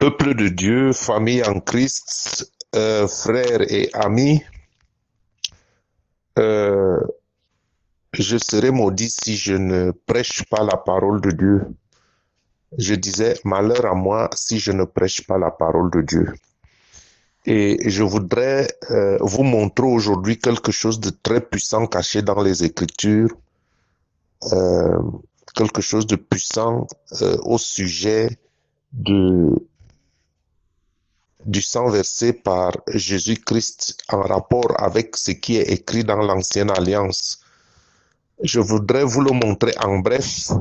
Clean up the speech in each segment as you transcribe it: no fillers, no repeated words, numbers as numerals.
Peuple de Dieu, famille en Christ, frères et amis, euh, je serai maudit si je ne prêche pas la parole de Dieu. Je disais, malheur à moi si je ne prêche pas la parole de Dieu. Et je voudrais vous montrer aujourd'hui quelque chose de très puissant caché dans les Écritures, euh, quelque chose de puissant au sujet de, du sang versé par Jésus-Christ en rapport avec ce qui est écrit dans l'Ancienne Alliance. Je voudrais vous le montrer en bref.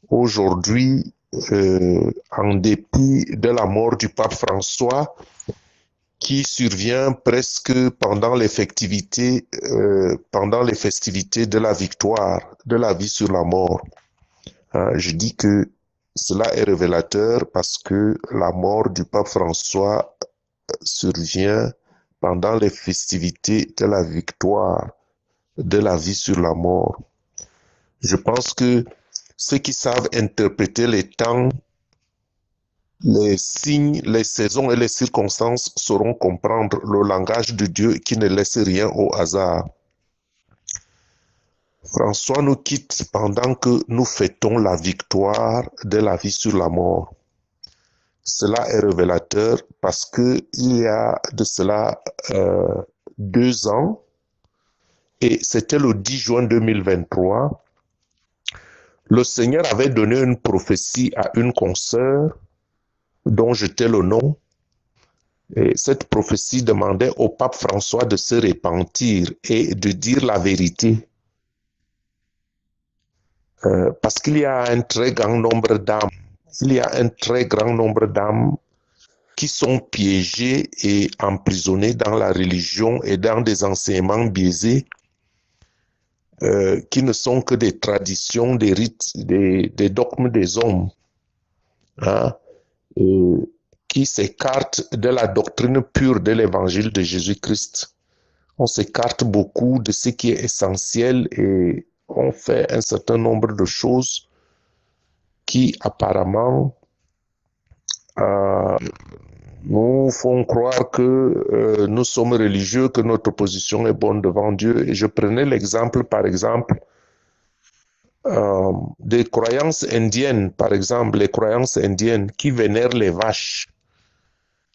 Aujourd'hui, en dépit de la mort du pape François, qui survient presque pendant les festivités de la victoire, de la vie sur la mort. Je dis que cela est révélateur parce que la mort du pape François survient pendant les festivités de la victoire, de la vie sur la mort. Je pense que ceux qui savent interpréter les temps, les signes, les saisons et les circonstances sauront comprendre le langage de Dieu qui ne laisse rien au hasard. François nous quitte pendant que nous fêtons la victoire de la vie sur la mort. Cela est révélateur parce que il y a de cela 2 ans, et c'était le 10 juin 2023, le Seigneur avait donné une prophétie à une consoeur dont j'étais le nom. Et cette prophétie demandait au pape François de se repentir et de dire la vérité. Parce qu'il y a un très grand nombre d'âmes. Il y a un très grand nombre d'âmes qui sont piégées et emprisonnées dans la religion et dans des enseignements biaisés qui ne sont que des traditions, des rites, des dogmes des hommes, hein, qui s'écartent de la doctrine pure de l'évangile de Jésus-Christ. On s'écarte beaucoup de ce qui est essentiel et on fait un certain nombre de choses qui apparemment nous font croire que nous sommes religieux, que notre position est bonne devant Dieu. Et je prenais l'exemple, par exemple, des croyances indiennes, par exemple, les croyances indiennes qui vénèrent les vaches.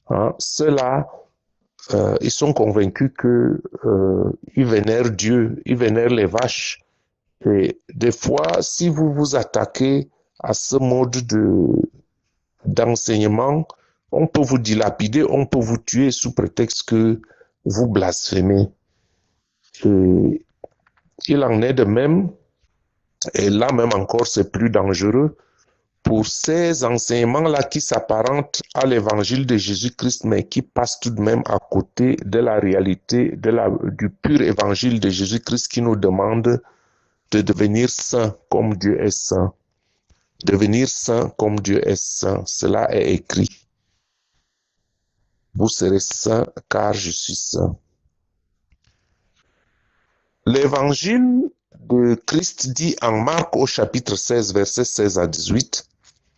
Hein, ceux-là, ils sont convaincus qu'ils vénèrent Dieu, ils vénèrent les vaches. Et des fois, si vous vous attaquez à ce mode d'enseignement, on peut vous dilapider, on peut vous tuer sous prétexte que vous blasphémez. Et il en est de même, et là même encore c'est plus dangereux, pour ces enseignements-là qui s'apparentent à l'évangile de Jésus-Christ, mais qui passent tout de même à côté de la réalité du pur évangile de Jésus-Christ qui nous demande de devenir saint comme Dieu est saint. Devenir saint comme Dieu est saint, cela est écrit. Vous serez saints car je suis saint. L'évangile de Christ dit en Marc au chapitre 16, versets 16 à 18,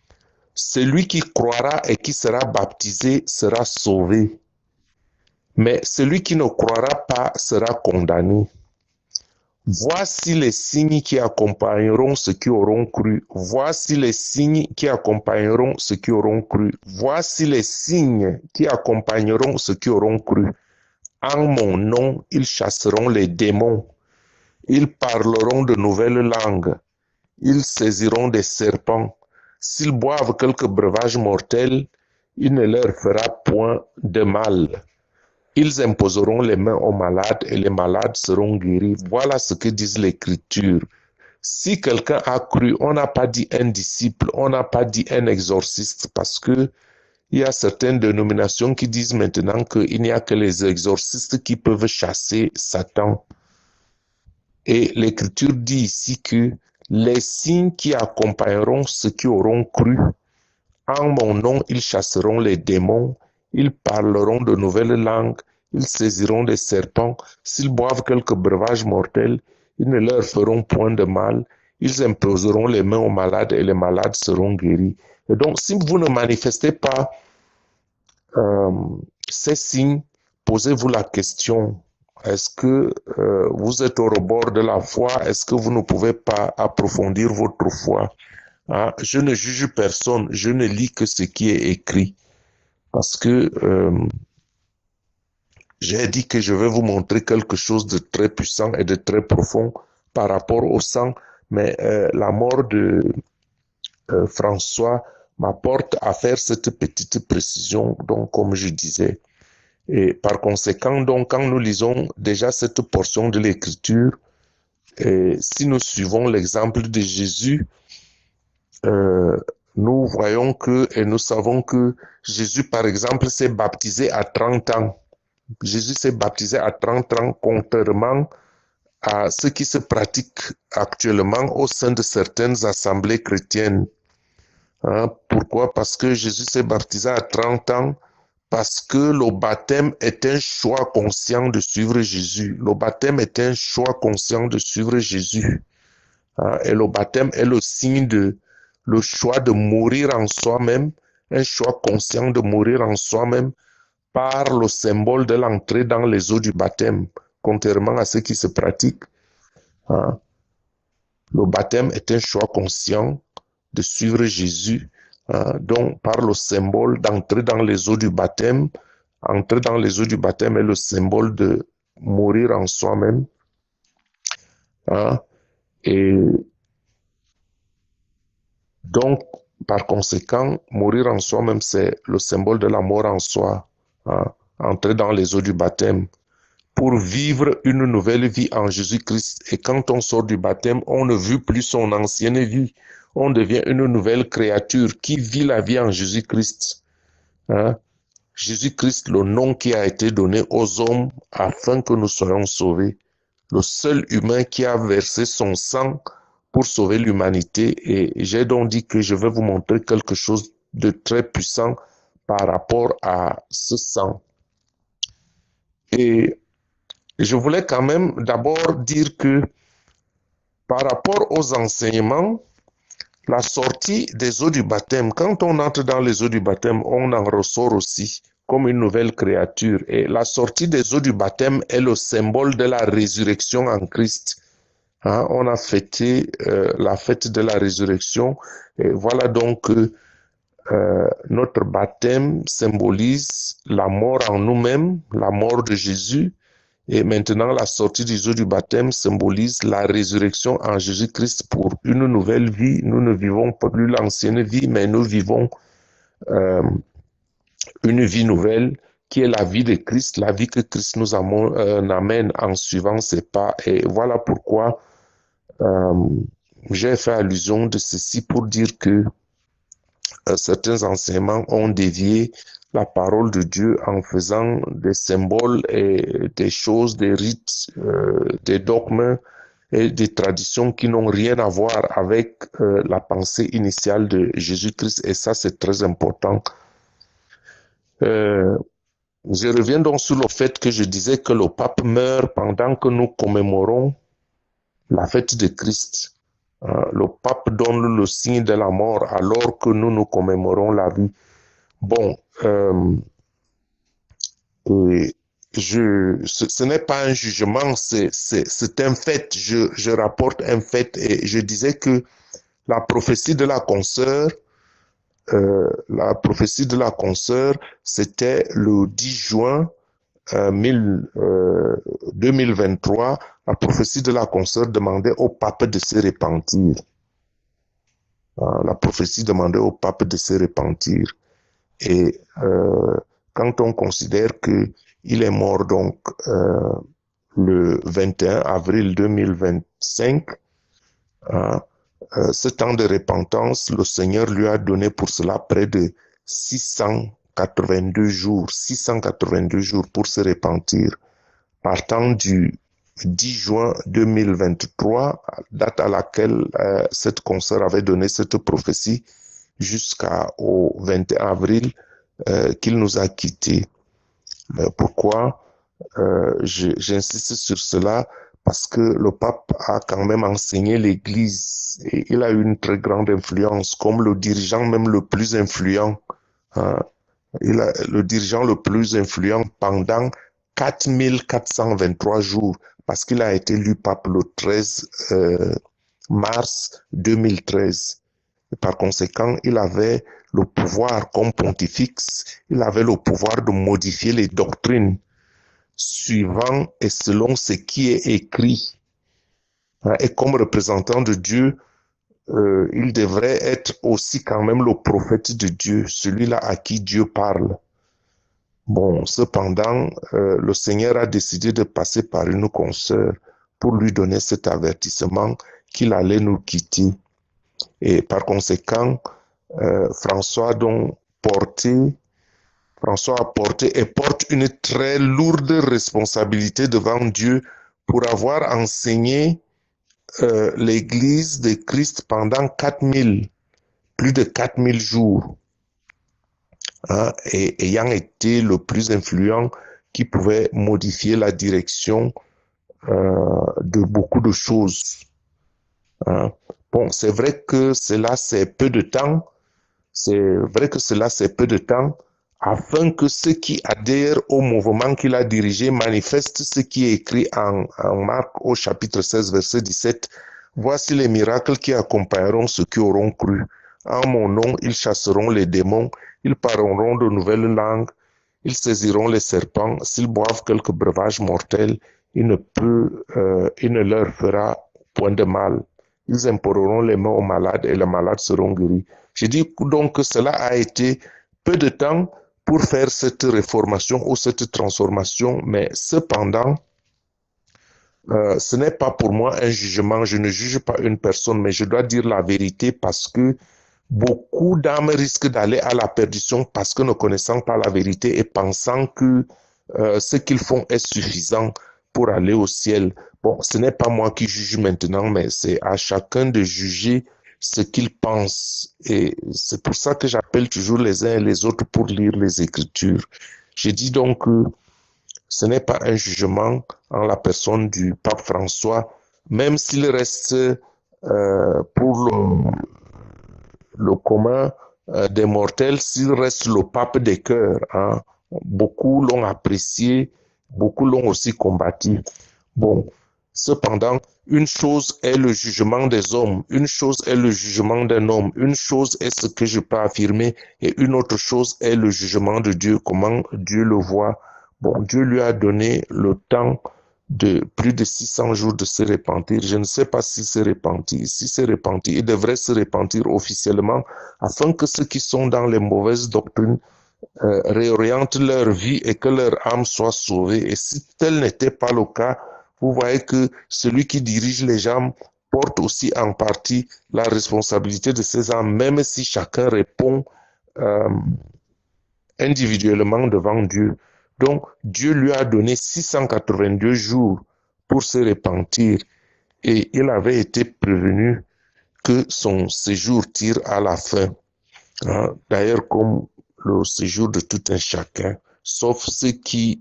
« Celui qui croira et qui sera baptisé sera sauvé, mais celui qui ne croira pas sera condamné. Voici les signes qui accompagneront ceux qui auront cru. Voici les signes qui accompagneront ceux qui auront cru. Voici les signes qui accompagneront ceux qui auront cru. En mon nom, ils chasseront les démons. Ils parleront de nouvelles langues. Ils saisiront des serpents. S'ils boivent quelque breuvage mortel, il ne leur fera point de mal. Ils imposeront les mains aux malades et les malades seront guéris. Voilà ce que disent l'Écriture. Si quelqu'un a cru, on n'a pas dit un disciple, on n'a pas dit un exorciste, parce que il y a certaines dénominations qui disent maintenant qu'il n'y a que les exorcistes qui peuvent chasser Satan. Et l'Écriture dit ici que les signes qui accompagneront ceux qui auront cru, en mon nom, ils chasseront les démons, ils parleront de nouvelles langues, ils saisiront des serpents, s'ils boivent quelques breuvages mortels, ils ne leur feront point de mal, ils imposeront les mains aux malades et les malades seront guéris. Et donc, si vous ne manifestez pas euh, ces signes, posez-vous la question, est-ce que vous êtes au rebord de la foi? Est-ce que vous ne pouvez pas approfondir votre foi? Hein? Je ne juge personne, je ne lis que ce qui est écrit. Parce que j'ai dit que je vais vous montrer quelque chose de très puissant et de très profond par rapport au sang, mais la mort de François m'apporte à faire cette petite précision, donc comme je disais. Et par conséquent, donc, quand nous lisons déjà cette portion de l'Écriture, et si nous suivons l'exemple de Jésus, nous voyons que, et nous savons que Jésus, par exemple, s'est baptisé à 30 ans. Jésus s'est baptisé à 30 ans, contrairement à ce qui se pratique actuellement au sein de certaines assemblées chrétiennes. Hein? Pourquoi? Parce que Jésus s'est baptisé à 30 ans, parce que le baptême est un choix conscient de suivre Jésus. Le baptême est un choix conscient de suivre Jésus. Hein? Et le baptême est le signe de le choix de mourir en soi-même, un choix conscient de mourir en soi-même par le symbole de l'entrée dans les eaux du baptême, contrairement à ce qui se pratique. Hein? Le baptême est un choix conscient de suivre Jésus, hein? Donc par le symbole d'entrer dans les eaux du baptême. Entrer dans les eaux du baptême est le symbole de mourir en soi-même. Hein? Et donc, par conséquent, mourir en soi-même, c'est le symbole de la mort en soi. Hein? Entrer dans les eaux du baptême pour vivre une nouvelle vie en Jésus-Christ. Et quand on sort du baptême, on ne vit plus son ancienne vie. On devient une nouvelle créature qui vit la vie en Jésus-Christ. Hein? Jésus-Christ, le nom qui a été donné aux hommes afin que nous soyons sauvés. Le seul humain qui a versé son sang pour sauver l'humanité. Et j'ai donc dit que je vais vous montrer quelque chose de très puissant par rapport à ce sang. Et je voulais quand même d'abord dire que par rapport aux enseignements, la sortie des eaux du baptême, quand on entre dans les eaux du baptême, on en ressort aussi comme une nouvelle créature. Et la sortie des eaux du baptême est le symbole de la résurrection en Christ. Hein, on a fêté la fête de la résurrection. Et voilà donc que notre baptême symbolise la mort en nous-mêmes, la mort de Jésus. Et maintenant, la sortie des eaux du baptême symbolise la résurrection en Jésus-Christ pour une nouvelle vie. Nous ne vivons pas plus l'ancienne vie, mais nous vivons une vie nouvelle qui est la vie de Christ, la vie que Christ nous amène en suivant ses pas. Et voilà pourquoi j'ai fait allusion de ceci pour dire que certains enseignements ont dévié la parole de Dieu en faisant des symboles et des choses, des rites, des dogmes et des traditions qui n'ont rien à voir avec la pensée initiale de Jésus-Christ. Et ça, c'est très important. Je reviens donc sur le fait que je disais que le pape meurt pendant que nous commémorons la fête de Christ. Le pape donne le signe de la mort alors que nous commémorons la vie. Bon, ce n'est pas un jugement, c'est un fait. Je rapporte un fait et je disais que la prophétie de la consoeur, c'était le 10 juin 2023. La prophétie de la consoeur demandait au pape de se repentir. La prophétie demandait au pape de se repentir. Et quand on considère qu'il est mort donc le 21 avril 2025, ce temps de repentance, le Seigneur lui a donné pour cela près de 682 jours pour se repentir, partant du 10 juin 2023, date à laquelle cette consoeur avait donné cette prophétie, jusqu'au 21 avril qu'il nous a quittés. Pourquoi j'insiste sur cela? Parce que le pape a quand même enseigné l'Église et il a eu une très grande influence, comme le dirigeant même le plus influent Le dirigeant le plus influent pendant 4423 jours, parce qu'il a été élu pape le 13 mars 2013. Et par conséquent, il avait le pouvoir comme pontifex, il avait le pouvoir de modifier les doctrines suivant et selon ce qui est écrit. Et comme représentant de Dieu, il devrait être aussi quand même le prophète de Dieu, celui-là à qui Dieu parle. Bon, cependant, le Seigneur a décidé de passer par une consoeur pour lui donner cet avertissement qu'il allait nous quitter. Et par conséquent, François a porté et porte une très lourde responsabilité devant Dieu pour avoir enseigné l'Église de Christ pendant plus de 4000 jours, et ayant été le plus influent qui pouvait modifier la direction de beaucoup de choses. Bon, c'est vrai que cela c'est peu de temps, afin que ceux qui adhèrent au mouvement qu'il a dirigé manifestent ce qui est écrit en Marc au chapitre 16, verset 17. Voici les miracles qui accompagneront ceux qui auront cru. En mon nom, ils chasseront les démons, ils parleront de nouvelles langues, ils saisiront les serpents, s'ils boivent quelques breuvages mortels, il ne leur fera point de mal. Ils imposeront les mains aux malades et les malades seront guéris. Je dis donc que cela a été peu de temps pour faire cette réformation ou cette transformation, mais cependant, ce n'est pas pour moi un jugement. Je ne juge pas une personne, mais je dois dire la vérité parce que beaucoup d'âmes risquent d'aller à la perdition parce que ne connaissant pas la vérité et pensant que ce qu'ils font est suffisant pour aller au ciel. Bon, ce n'est pas moi qui juge maintenant, mais c'est à chacun de juger ce qu'il pense. Et c'est pour ça que j'appelle toujours les uns et les autres pour lire les Écritures. Je dis donc que ce n'est pas un jugement en la personne du pape François, même s'il reste pour le commun des mortels, s'il reste le pape des cœurs. Beaucoup l'ont apprécié, beaucoup l'ont aussi combattu. Bon, cependant, une chose est le jugement des hommes, une chose est le jugement d'un homme, une chose est ce que je peux affirmer et une autre chose est le jugement de Dieu, comment Dieu le voit. Bon, Dieu lui a donné le temps de plus de 600 jours de se repentir. Je ne sais pas s'il s'est repenti. S'il s'est repenti, il devrait se repentir officiellement afin que ceux qui sont dans les mauvaises doctrines réorientent leur vie et que leur âme soit sauvée. Et si tel n'était pas le cas, vous voyez que celui qui dirige les gens porte aussi en partie la responsabilité de ces âmes, même si chacun répond individuellement devant Dieu. Donc, Dieu lui a donné 682 jours pour se repentir et il avait été prévenu que son séjour tire à la fin. D'ailleurs, comme le séjour de tout un chacun, sauf ceux qui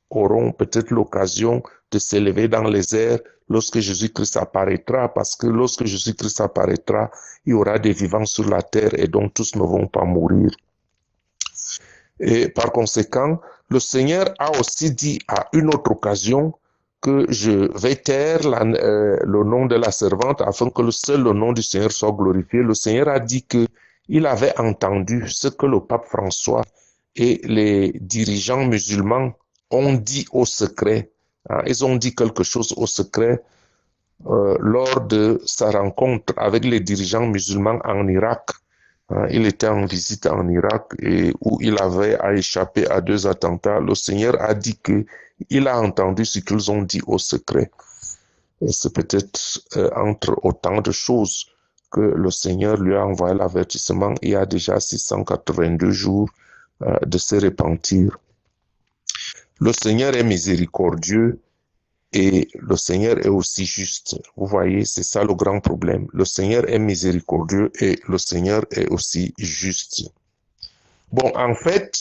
auront peut-être l'occasion de s'élever dans les airs lorsque Jésus-Christ apparaîtra, parce que lorsque Jésus-Christ apparaîtra, il y aura des vivants sur la terre et donc tous ne vont pas mourir. Et par conséquent, le Seigneur a aussi dit à une autre occasion que je vais taire le nom de la servante afin que le nom du Seigneur soit glorifié. Le Seigneur a dit que il avait entendu ce que le pape François et les dirigeants musulmans ont dit au secret. Ils ont dit quelque chose au secret lors de sa rencontre avec les dirigeants musulmans en Irak. Il était en visite en Irak et où il avait à échapper à 2 attentats. Le Seigneur a dit que il a entendu ce qu'ils ont dit au secret. Et c'est peut-être entre autant de choses que le Seigneur lui a envoyé l'avertissement il y a déjà 682 jours de se repentir. Le Seigneur est miséricordieux et le Seigneur est aussi juste. Vous voyez, c'est ça le grand problème. Le Seigneur est miséricordieux et le Seigneur est aussi juste. Bon, en fait,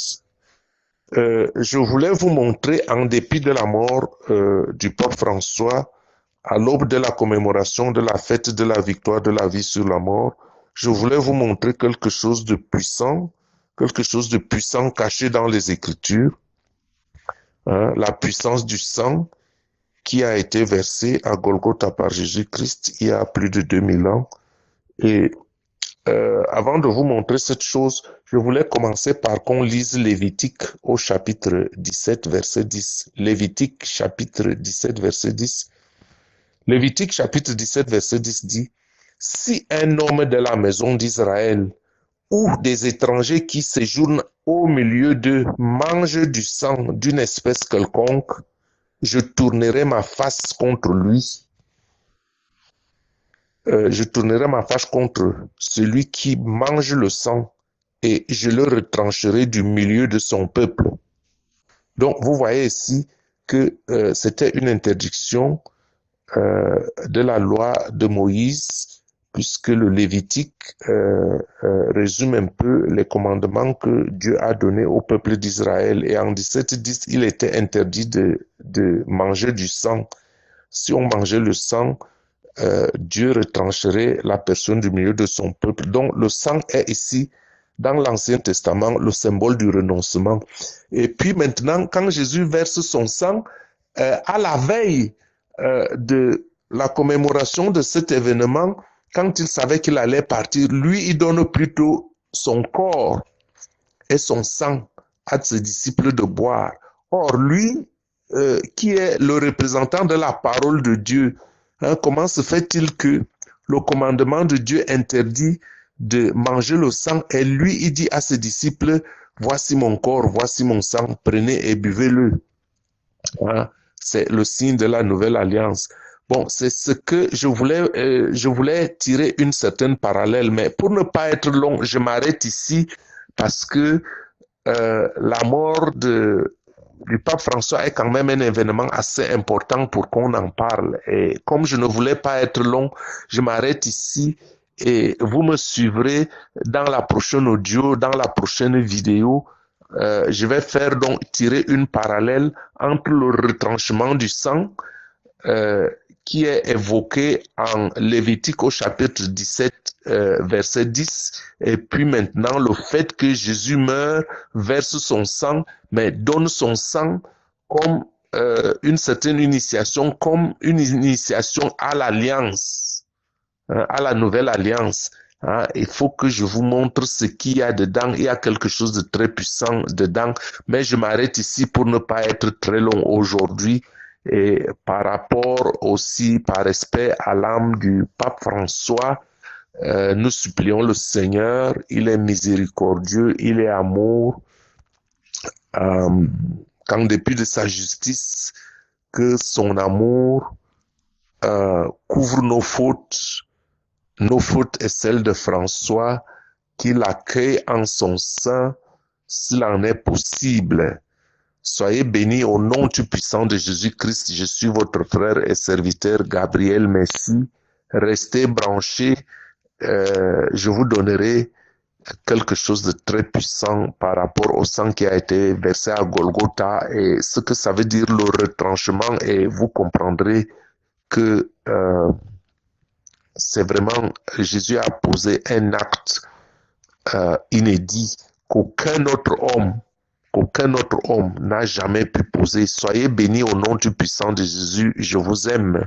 je voulais vous montrer, en dépit de la mort du pape François, à l'aube de la commémoration de la fête de la victoire de la vie sur la mort, je voulais vous montrer quelque chose de puissant quelque chose de puissant caché dans les Écritures, hein, la puissance du sang qui a été versé à Golgotha par Jésus-Christ il y a plus de 2000 ans. Et avant de vous montrer cette chose, je voulais commencer par qu'on lise Lévitique au chapitre 17, verset 10. Lévitique chapitre 17, verset 10. Lévitique chapitre 17, verset 10 dit, « Si un homme de la maison d'Israël ou des étrangers qui séjournent au milieu d'eux mangent du sang d'une espèce quelconque, je tournerai ma face contre lui. Je tournerai ma face contre celui qui mange le sang et je le retrancherai du milieu de son peuple. » Donc, vous voyez ici que c'était une interdiction de la loi de Moïse, puisque le Lévitique résume un peu les commandements que Dieu a donnés au peuple d'Israël. Et en 17:10, il était interdit de manger du sang. Si on mangeait le sang, Dieu retrancherait la personne du milieu de son peuple. Donc le sang est ici, dans l'Ancien Testament, le symbole du renoncement. Et puis maintenant, quand Jésus verse son sang, à la veille de la commémoration de cet événement, quand il savait qu'il allait partir, lui, il donne plutôt son corps et son sang à ses disciples de boire. Or, lui, qui est le représentant de la parole de Dieu, hein, comment se fait-il que le commandement de Dieu interdit de manger le sang et lui, il dit à ses disciples, voici mon corps, voici mon sang, prenez et buvez-le. Hein, c'est le signe de la nouvelle alliance. Bon, c'est ce que je voulais tirer une certaine parallèle, mais pour ne pas être long, je m'arrête ici parce que la mort du pape François est quand même un événement assez important pour qu'on en parle. Et comme je ne voulais pas être long, je m'arrête ici et vous me suivrez dans la prochaine audio, dans la prochaine vidéo. Je vais faire donc tirer une parallèle entre le retranchement du sang qui est évoqué en Lévitique au chapitre 17, verset 10, et puis maintenant le fait que Jésus meurt, verse son sang, mais donne son sang comme une certaine initiation, comme une initiation à l'alliance, hein, à la nouvelle alliance. Hein, il faut que je vous montre ce qu'il y a dedans. Il y a quelque chose de très puissant dedans, mais je m'arrête ici pour ne pas être très long aujourd'hui. Et par rapport aussi, par respect à l'âme du pape François, nous supplions le Seigneur, il est miséricordieux, il est amour, qu'en dépit de sa justice, que son amour couvre nos fautes et celles de François, qu'il accueille en son sein s'il en est possible. Soyez bénis au nom tout puissant de Jésus-Christ. Je suis votre frère et serviteur Gabriel Messi. Restez branchés. Je vous donnerai quelque chose de très puissant par rapport au sang qui a été versé à Golgotha et ce que ça veut dire le retranchement, et vous comprendrez que c'est vraiment, Jésus a posé un acte inédit qu'aucun autre homme n'a jamais pu poser. Soyez bénis au nom du puissant de Jésus. Je vous aime.